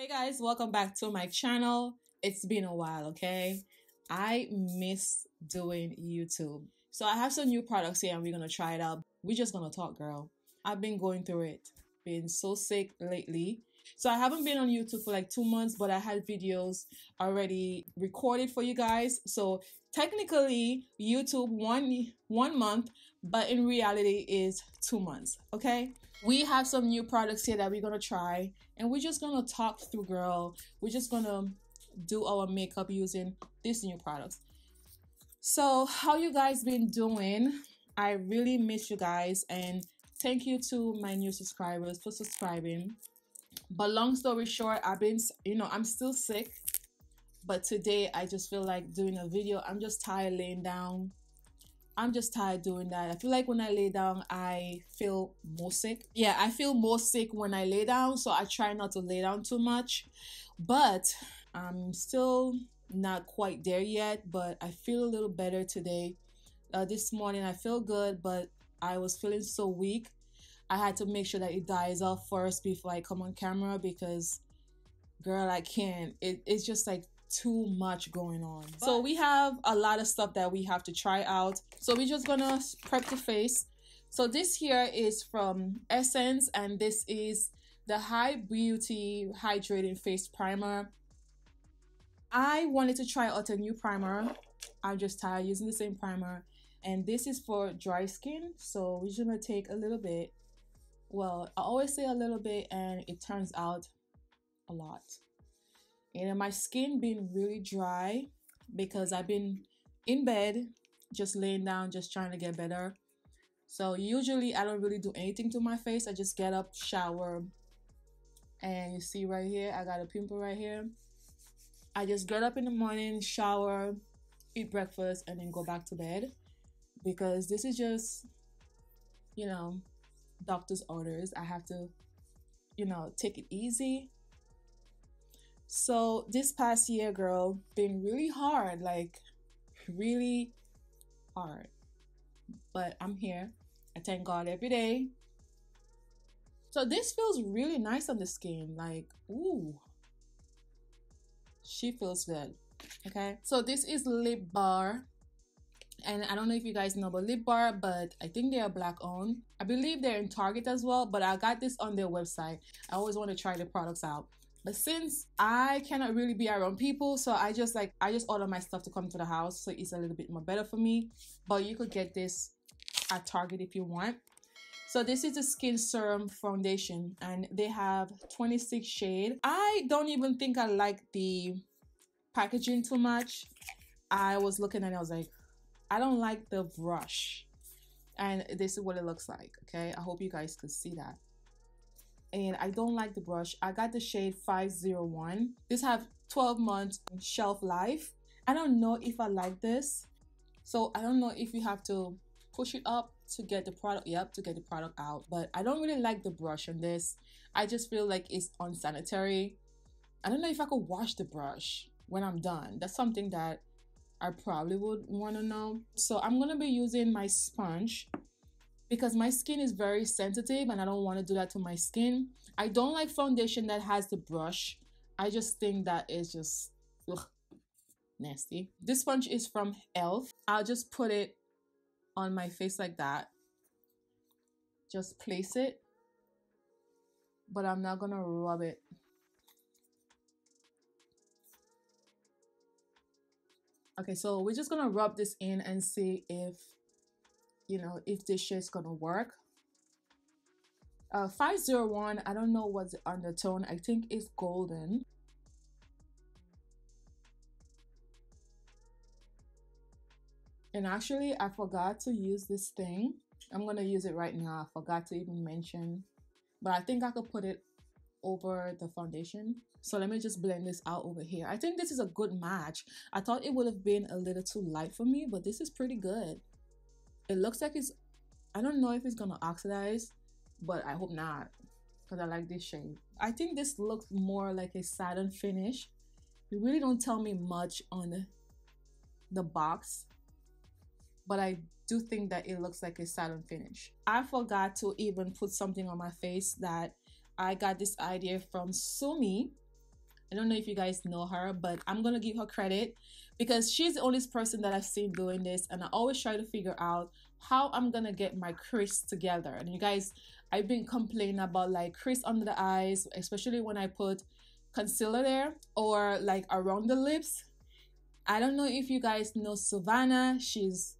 Hey guys, welcome back to my channel. It's been a while, okay? I miss doing YouTube. So I have some new products here and we're gonna try it out. We're just gonna talk, girl. I've been going through it. Been so sick lately. So I haven't been on YouTube for like 2 months, but I had videos already recorded for you guys. So technically YouTube one month, but in reality is 2 months, okay? We have some new products here that we're gonna try and we're just gonna talk through, girl. We're just gonna do our makeup using these new products. So how you guys been doing? I really miss you guys and thank you to my new subscribers for subscribing. But long story short, I'm still sick, but today I just feel like doing a video. I'm just tired laying down. I'm just tired doing that. I feel like when I lay down, I feel more sick. Yeah, I feel more sick when I lay down, so I try not to lay down too much. But I'm still not quite there yet, but I feel a little better today. This morning I feel good, but I was feeling so weak. I had to make sure that it dies off first before I come on camera because, girl, I can't. It's just like too much going on. So we have a lot of stuff that we have to try out. So we're just gonna prep the face. So this here is from Essence and this is the High Beauty Hydrating Face Primer. I wanted to try out a new primer. I'm just tired using the same primer. And this is for dry skin. So we're just gonna take a little bit. Well, I always say a little bit and it turns out a lot. And my skin been really dry because I've been in bed, just laying down, just trying to get better. So usually I don't really do anything to my face. I just get up, shower, and you see right here, I got a pimple right here. I just get up in the morning, shower, eat breakfast, and then go back to bed because this is just, you know, doctor's orders. I have to, take it easy. So this past year, girl, been really hard, like really hard. But I'm here. I thank God every day. So this feels really nice on the skin. Like, ooh. She feels good. Okay. So this is Lipbar. And I don't know if you guys know about Lipbar, but I think they are black owned. I believe they're in Target as well, but I got this on their website. I always want to try the products out. But since I cannot really be around people, so I just order my stuff to come to the house, so it's a little bit more better for me. But you could get this at Target if you want. So this is the Skin Serum Foundation, and they have 26 shades. I don't even think I like the packaging too much. I was looking and I was like, I don't like the brush. And this is what it looks like, okay? I hope you guys could see that. And I don't like the brush. I got the shade 501. This have 12 months shelf life. I don't know if I like this. So I don't know if you have to push it up to get the product, to get the product out. But I don't really like the brush on this. I just feel like it's unsanitary. I don't know if I could wash the brush when I'm done. That's something that I probably would want to know. So I'm going to be using my sponge because my skin is very sensitive and I don't want to do that to my skin. I don't like foundation that has the brush. I just think that is just nasty. This sponge is from e.l.f. I'll just put it on my face like that. Just place it. But I'm not going to rub it. Okay, so we're just going to rub this in and see if if this shit's gonna work. 501, I don't know what's the undertone. I think it's golden. And actually, I forgot to use this thing. I'm gonna use it right now. I forgot to even mention, but I think I could put it over the foundation. So let me just blend this out over here. I think this is a good match. I thought it would have been a little too light for me, but this is pretty good. It looks like it's, I don't know if it's gonna oxidize, but I hope not because I like this shade. I think this looks more like a satin finish. You really don't tell me much on the box, but I do think that it looks like a satin finish. I forgot to even put something on my face that I got this idea from Sumi. I don't know if you guys know her, but I'm gonna give her credit because she's the only person that I've seen doing this, and I always try to figure out how I'm gonna get my crease together. And you guys, I've been complaining about like crease under the eyes, especially when I put concealer there or like around the lips. I don't know if you guys know Savannah. She's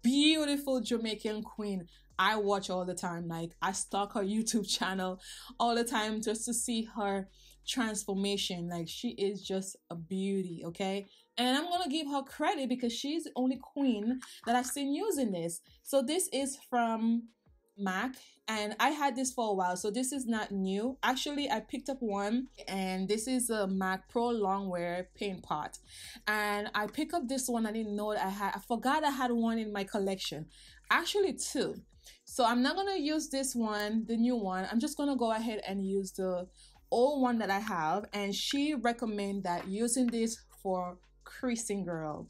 beautiful Jamaican queen. I watch all the time. Like, I stalk her YouTube channel all the time just to see her transformation. Like, she is just a beauty, okay? And I'm gonna give her credit because she's the only queen that I've seen using this. So this is from MAC, and I had this for a while, so this is not new. Actually, I picked up one, and this is a MAC Pro Longwear paint pot, and I picked up this one. I didn't know that I forgot I had one in my collection, actually two. So I'm not gonna use this one, the new one. I'm just gonna go ahead and use the old one that I have, and she recommend that using this for creasing, girl.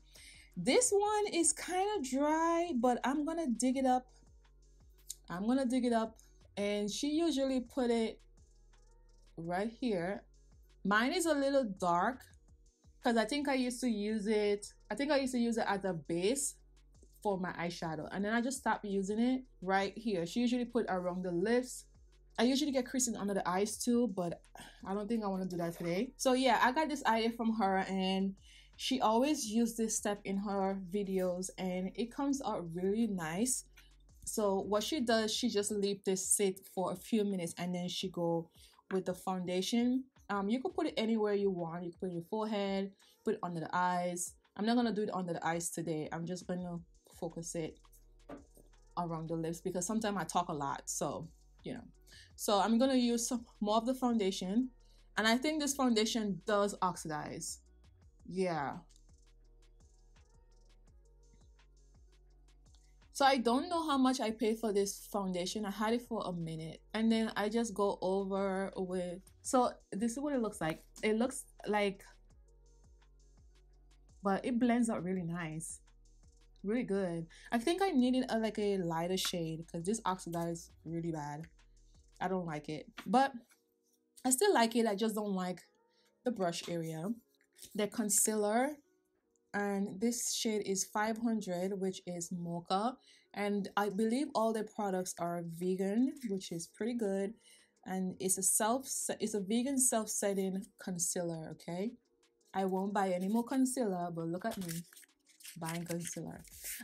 This one is kind of dry, but I'm gonna dig it up. And she usually put it right here. Mine is a little dark because I think I used to use it as a base for my eyeshadow, and then I just stopped using it right here. She usually put it around the lips. I usually get creasing under the eyes too, but I don't think I want to do that today. So yeah, I got this idea from her, and she always uses this step in her videos, and it comes out really nice. So what she does, she just leave this sit for a few minutes, and then she go with the foundation. You can put it anywhere you want. You can put it in your forehead, put it under the eyes. I'm not gonna do it under the eyes today. I'm just gonna focus it around the lips because sometimes I talk a lot, so you know. So I'm gonna use some more of the foundation, and I think this foundation does oxidize. Yeah. So I don't know how much I paid for this foundation. I had it for a minute, and then I just go over with, so this is what it looks like. It looks like, but it blends out really nice, really good. I think I needed like a lighter shade because this oxidized really bad. I don't like it, but I still like it. I just don't like the brush area. The concealer, and this shade is 500, which is Mocha, and I believe all their products are vegan, which is pretty good. And it's a vegan self-setting concealer. Okay, I won't buy any more concealer, but look at me buying concealer.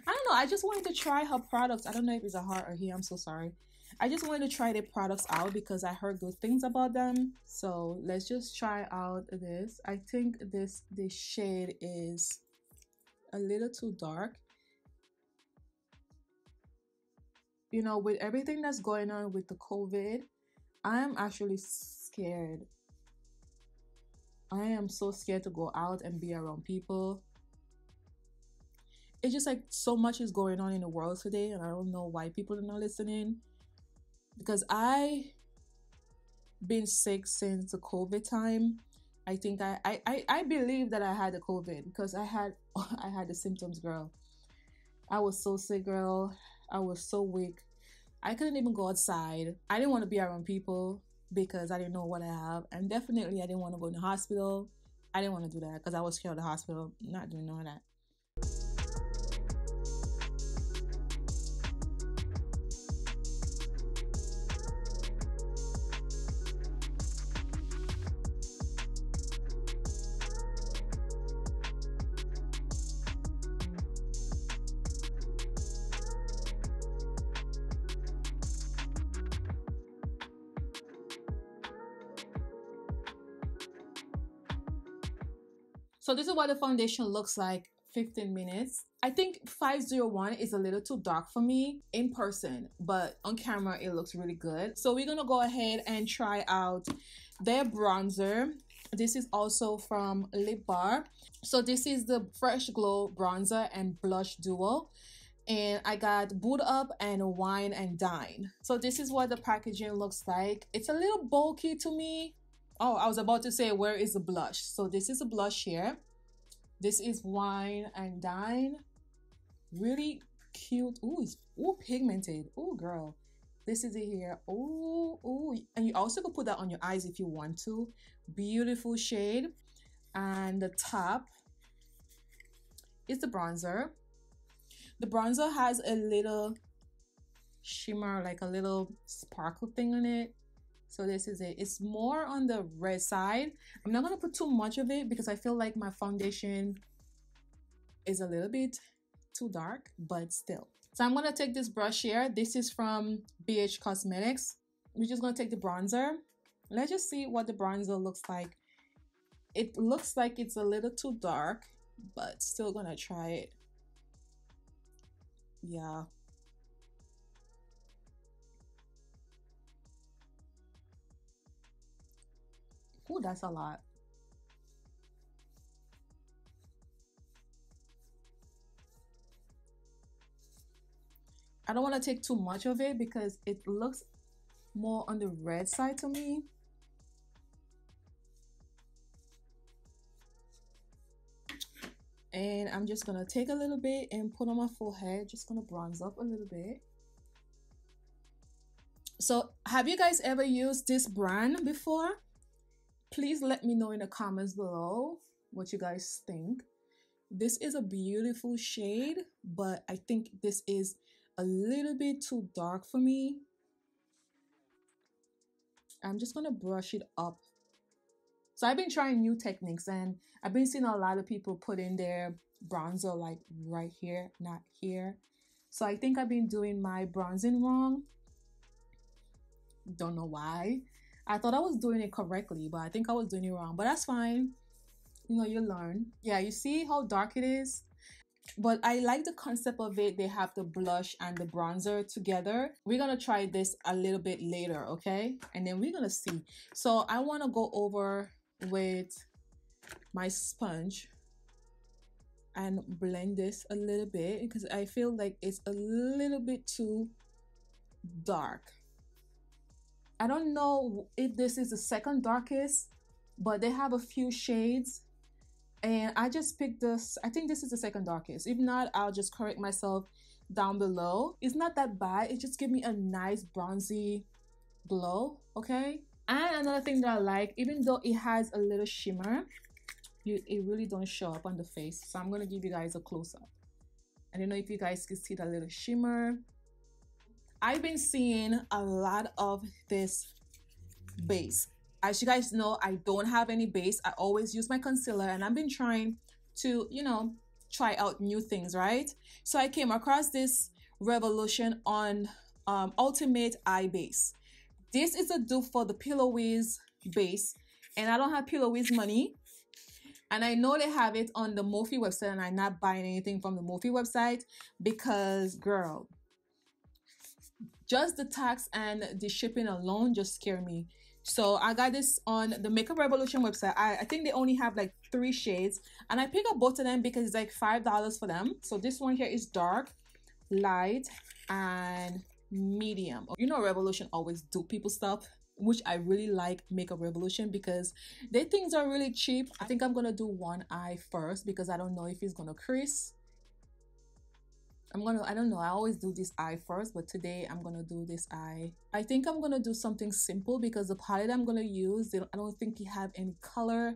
I don't know, I just wanted to try her products. I don't know if it's a heart or here, I'm so sorry. I just wanted to try their products out because I heard good things about them. So let's just try out this. I think this shade is a little too dark. You know, with everything that's going on with the COVID, I'm actually scared. I am so scared to go out and be around people. It's just like so much is going on in the world today, and I don't know why people are not listening. Because I been sick since the COVID time. I think I believe that I had the COVID because I had the symptoms, girl. I was so sick, girl. I was so weak. I couldn't even go outside. I didn't want to be around people because I didn't know what I have, and definitely I didn't want to go in the hospital. I didn't want to do that because I was scared of the hospital. Not doing none of that. So this is what the foundation looks like 15 minutes. I think 501 is a little too dark for me in person, but on camera it looks really good. So we're gonna go ahead and try out their bronzer. This is also from Lipbar. So this is the Fresh Glow bronzer and blush duo. And I got Boot Up and Wine and Dine. So this is what the packaging looks like. It's a little bulky to me. Oh, I was about to say, where is the blush? So this is a blush here. This is Wine and Dine. Really cute. Ooh, it's pigmented. Ooh, girl. This is it here. Oh, oh, and you also could put that on your eyes if you want to. Beautiful shade. And the top is the bronzer. The bronzer has a little shimmer, like a little sparkle thing on it. So this is it. It's more on the red side. I'm not gonna put too much of it because I feel like my foundation is a little bit too dark, but still. So I'm gonna take this brush here. This is from BH Cosmetics. We're just gonna take the bronzer. Let's just see what the bronzer looks like. It looks like it's a little too dark, but still gonna try it. Yeah. Oh, that's a lot. I don't want to take too much of it because it looks more on the red side to me. And I'm just gonna take a little bit and put on my forehead. Just gonna bronze up a little bit. So have you guys ever used this brand before? Please let me know in the comments below what you guys think. This is a beautiful shade, but I think this is a little bit too dark for me. I'm just gonna brush it up. So I've been trying new techniques and I've been seeing a lot of people put in their bronzer like right here, not here. So I think I've been doing my bronzing wrong. Don't know why. I thought I was doing it correctly, but I think I was doing it wrong. But that's fine. You know, you learn. Yeah, you see how dark it is? But I like the concept of it. They have the blush and the bronzer together. We're gonna try this a little bit later, okay? And then we're gonna see. So I want to go over with my sponge and blend this a little bit because I feel like it's a little bit too dark. I don't know if this is the second darkest, but they have a few shades and I just picked this. I think this is the second darkest. If not, I'll just correct myself down below. It's not that bad. It just gives me a nice bronzy glow, okay? And another thing that I like, even though it has a little shimmer, it really don't show up on the face. So I'm gonna give you guys a close-up. I don't know if you guys can see that little shimmer. I've been seeing a lot of this base. As you guys know, I don't have any base. I always use my concealer and I've been trying to, you know, try out new things, right? So I came across this Revolution on Ultimate Eye Base. This is a dupe for the Pillow Wiz base and I don't have Pillow Wiz money. And I know they have it on the Morphe website and I'm not buying anything from the Morphe website because, girl, just the tax and the shipping alone just scare me. So I got this on the Makeup Revolution website. I think they only have like 3 shades and I pick up both of them because it's like $5 for them. So this one here is dark, light, and medium. You know, Revolution always do people stuff, which I really like Makeup Revolution because their things are really cheap. I think I'm gonna do one eye first because I don't know if it's gonna crease. I don't know, I always do this eye first, but today I'm gonna do this eye. I think I'm gonna do something simple because the palette I'm gonna use, I don't think it have any color.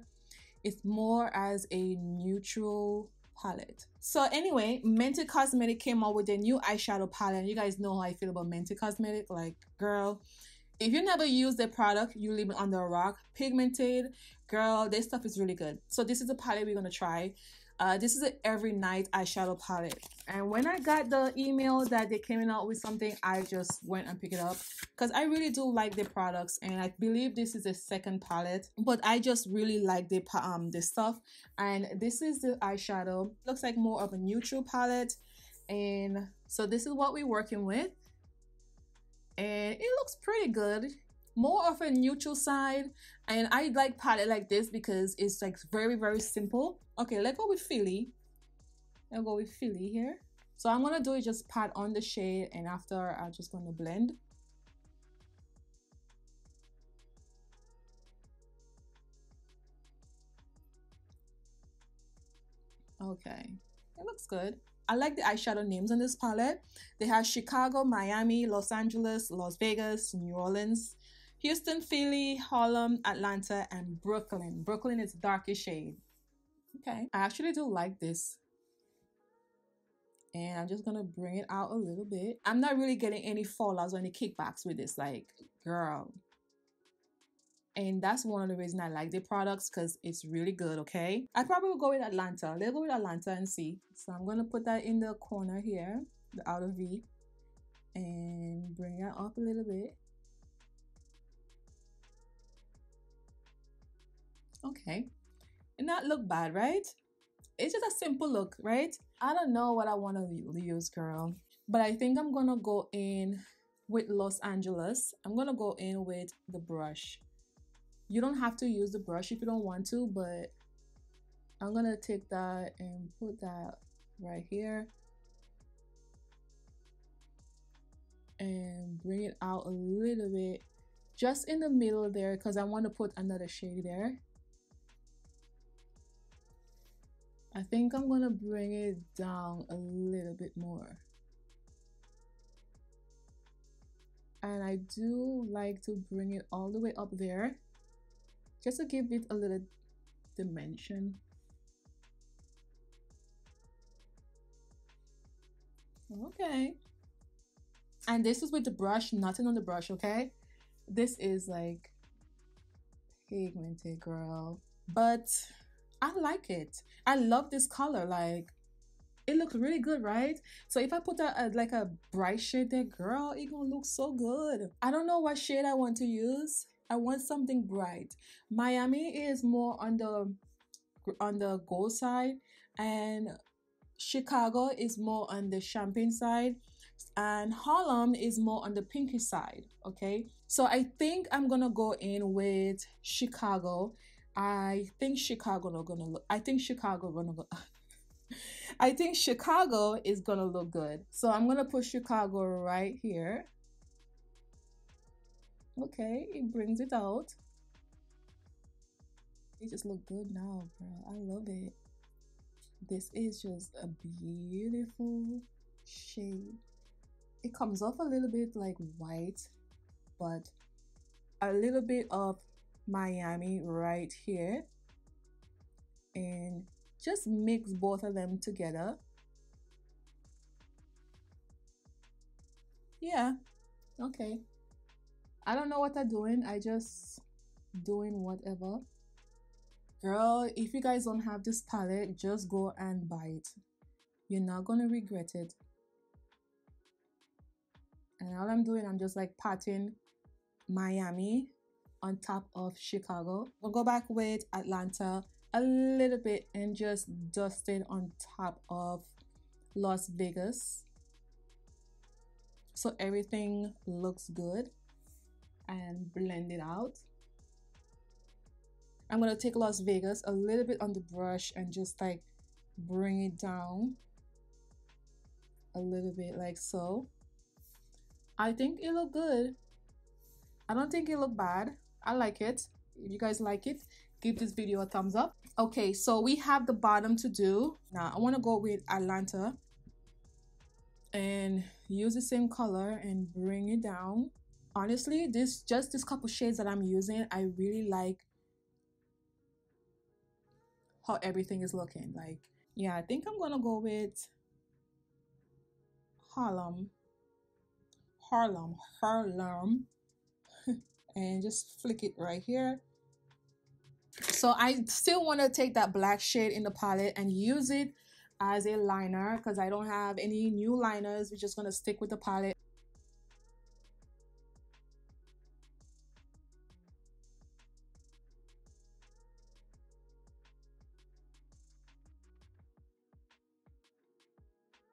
It's more as a neutral palette. So anyway, Mented Cosmetic came out with their new eyeshadow palette. You guys know how I feel about Mented Cosmetic. Like, girl, if you never use their product, you leave it under a rock. Pigmented, girl, their stuff is really good. So this is the palette we're gonna try. This is an Everynight eyeshadow palette. And when I got the email that they came out with something, I just went and picked it up because I really do like their products. And I believe this is a second palette, but I just really like their stuff. And this is the eyeshadow. Looks like more of a neutral palette. And so this is what we're working with. And it looks pretty good. More of a neutral side, and I like palette like this because it's like very, very simple. Okay, let's go with Philly. I'll go with Philly here. So I'm gonna do it just pat on the shade, and after I'm just gonna blend. Okay, it looks good. I like the eyeshadow names on this palette. They have Chicago, Miami, Los Angeles, Las Vegas, New Orleans, Houston, Philly, Harlem, Atlanta, and Brooklyn. Brooklyn is darkest shade. Okay, I actually do like this. And I'm just gonna bring it out a little bit. I'm not really getting any fallouts or any kickbacks with this, like, girl. And that's one of the reasons I like the products, because it's really good, okay? I probably will go with Atlanta. Let's go with Atlanta and see. So I'm gonna put that in the corner here, the outer V, and bring it up a little bit. Okay, and not look bad, right? It's just a simple look, right? I don't know what I want to use, girl, but I think I'm gonna go in with Los Angeles. I'm gonna go in with the brush. You don't have to use the brush if you don't want to, but I'm gonna take that and put that right here and bring it out a little bit, just in the middle there, because I want to put another shade there. I think I'm gonna bring it down a little bit more. And I do like to bring it all the way up there, just to give it a little dimension. Okay. And this is with the brush, nothing on the brush, okay? This is like pigmented, girl. But I like it. I love this color. Like, it looks really good, right? So if I put like a bright shade there, girl, it gonna look so good. I don't know what shade I want to use. I want something bright. Miami is more on the gold side, and Chicago is more on the champagne side, and Harlem is more on the pinky side. Okay, so I think I'm gonna go in with Chicago. I think Chicago is gonna look good. So I'm gonna put Chicago right here. Okay, it brings it out. It just look good now, girl. I love it. This is just a beautiful shade. It comes off a little bit like white, but a little bit of Miami right here, and just mix both of them together. Yeah, okay. I don't know what I'm doing. I just doing whatever. Girl, if you guys don't have this palette, just go and buy it. You're not gonna regret it. And all I'm doing, I'm just like patting Miami on top of Chicago. We'll go back with Atlanta a little bit and just dust it on top of Las Vegas, so everything looks good, and blend it out. I'm gonna take Las Vegas a little bit on the brush and just like bring it down a little bit, like so. I think it look good. I don't think it look bad. I like it. If you guys like it, give this video a thumbs up. Okay, so we have the bottom to do. Now I want to go with Atlanta and use the same color and bring it down. Honestly, this couple shades that I'm using, I really like how everything is looking. Like, yeah, I think I'm gonna go with Harlem and just flick it right here. So I still want to take that black shade in the palette and use it as a liner, because I don't have any new liners. We're just gonna stick with the palette.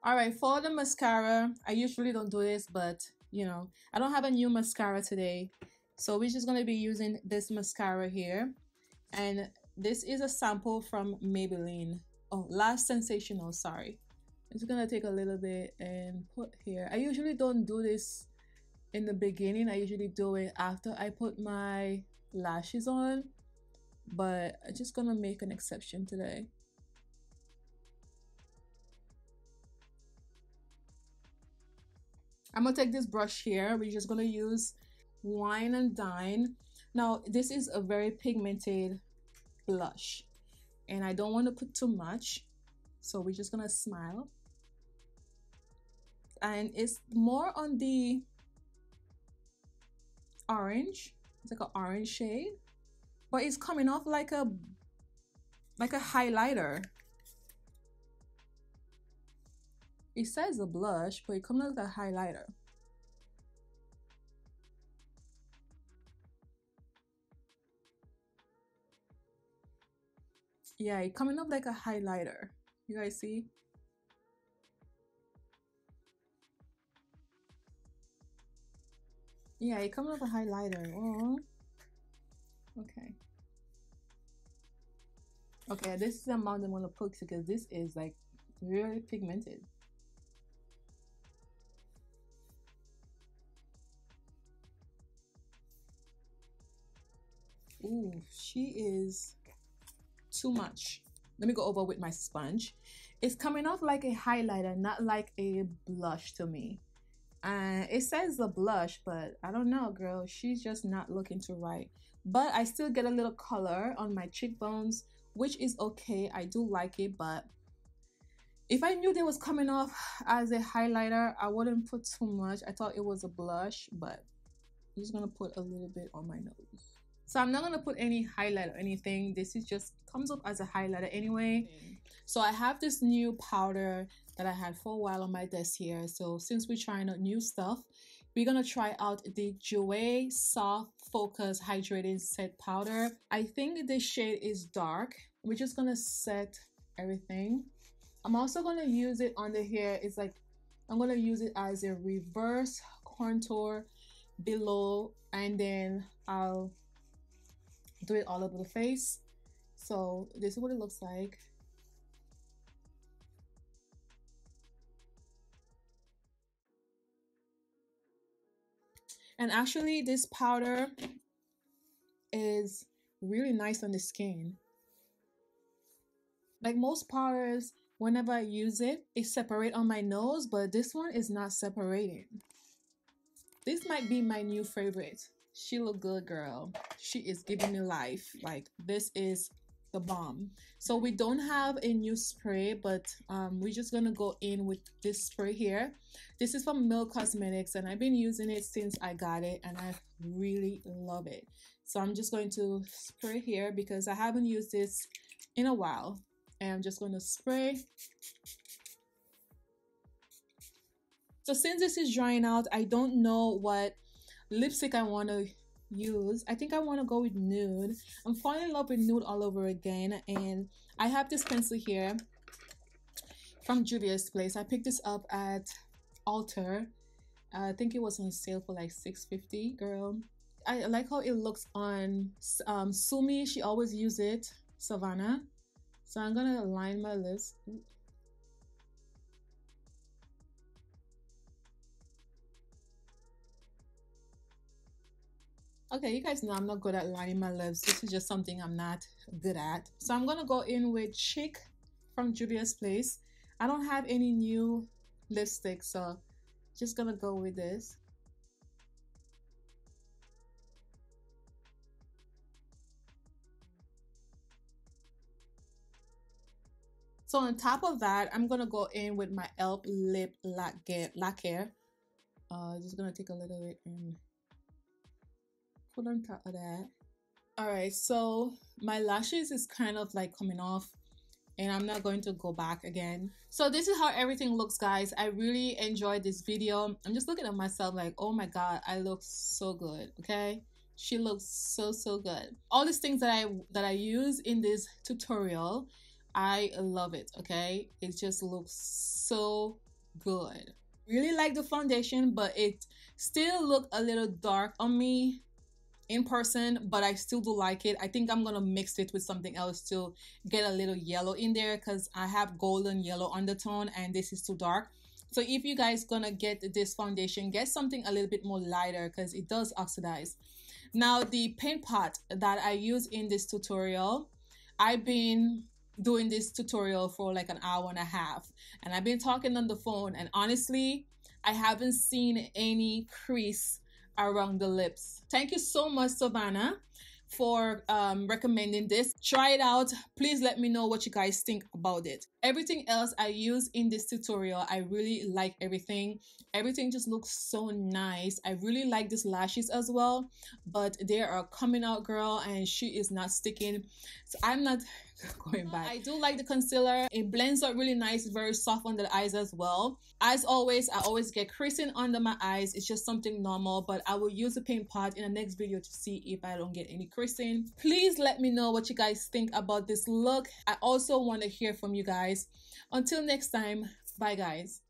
All right, for the mascara, I usually don't do this, but you know, I don't have a new mascara today, so we're just going to be using this mascara here, and this is a sample from Maybelline. Oh, Last Sensational, sorry. I'm just going to take a little bit and put here. I usually don't do this in the beginning. I usually do it after I put my lashes on, but I'm just going to make an exception today. I'm gonna take this brush here. We're just gonna use Wine and Dine. Now this is a very pigmented blush and I don't want to put too much, so we're just gonna smile. And it's more on the orange. It's like an orange shade, but it's coming off like a highlighter. It says a blush, but it comes out like a highlighter. Yeah, it coming up like a highlighter. You guys see? Yeah, it comes up a highlighter. Oh, okay. Okay, this is the amount I'm gonna put because this is like really pigmented. Ooh, she is too much. Let me go over with my sponge. It's coming off like a highlighter, not like a blush to me. And it says a blush, but I don't know, girl. She's just not looking too right. But I still get a little color on my cheekbones, which is okay. I do like it, but if I knew they was coming off as a highlighter, I wouldn't put too much. I thought it was a blush, but I'm just gonna put a little bit on my nose. So I'm not gonna put any highlight or anything. This is just comes up as a highlighter anyway. So I have this new powder that I had for a while on my desk here. So since we're trying out new stuff, we're gonna try out the Jouer Soft Focus Hydrating Set Powder. I think this shade is dark. We're just gonna set everything. I'm also gonna use it on the hair. It's like I'm gonna use it as a reverse contour below, and then I'll do it all over the face. So this is what it looks like. And actually this powder is really nice on the skin. Like most powders, whenever I use it, it separates on my nose, but this one is not separating. This might be my new favorite. She look good, girl. She is giving me life. Like, this is the bomb. So we don't have a new spray, but we're just gonna go in with this spray here. This is from Milk Cosmetics, and I've been using it since I got it, and I really love it. So I'm just going to spray here because I haven't used this in a while, and I'm just going to spray. So since this is drying out, I don't know what lipstick I want to use. I think I want to go with Nude. I'm falling in love with Nude all over again, and I have this pencil here from Juvia's place. I picked this up at Ulta. I think it was on sale for like $6.50, girl. I like how it looks on Sumi. She always use it, Savannah. So I'm gonna line my lips. Okay, you guys know I'm not good at lining my lips. This is just something I'm not good at. So I'm gonna go in with Chic from Juvia's place. I don't have any new lipstick, so just gonna go with this. So on top of that, I'm gonna go in with my e.l.f. lip lacquer. Just gonna take a little bit and put on top of that. All right, so my lashes is kind of like coming off, and I'm not going to go back again. So this is how everything looks, guys. I really enjoyed this video. I'm just looking at myself like, oh my god, I look so good. Okay, she looks so good. All these things that I use in this tutorial, I love it. Okay, it just looks so good. Really like the foundation, but it still look a little dark on me in person, but I still do like it. I think I'm gonna mix it with something else to get a little yellow in there, because I have golden yellow undertone and this is too dark. So if you guys gonna get this foundation, get something a little bit more lighter because it does oxidize. Now the paint pot that I use in this tutorial, I've been doing this tutorial for like an hour and a half, and I've been talking on the phone, and honestly I haven't seen any crease around the lips. Thank you so much, Savannah, for recommending this. Try it out. Please let me know what you guys think about it. Everything else I use in this tutorial, I really like everything. Everything just looks so nice. I really like these lashes as well, but they are coming out, girl, and she is not sticking, so I'm not going back. I do like the concealer. It blends out really nice. It's very soft under the eyes as well. As always, I always get creasing under my eyes. It's just something normal, but I will use the paint pot in the next video to see if I don't get any creasing. Please let me know what you guys think about this look. I also want to hear from you guys. Until next time, bye guys.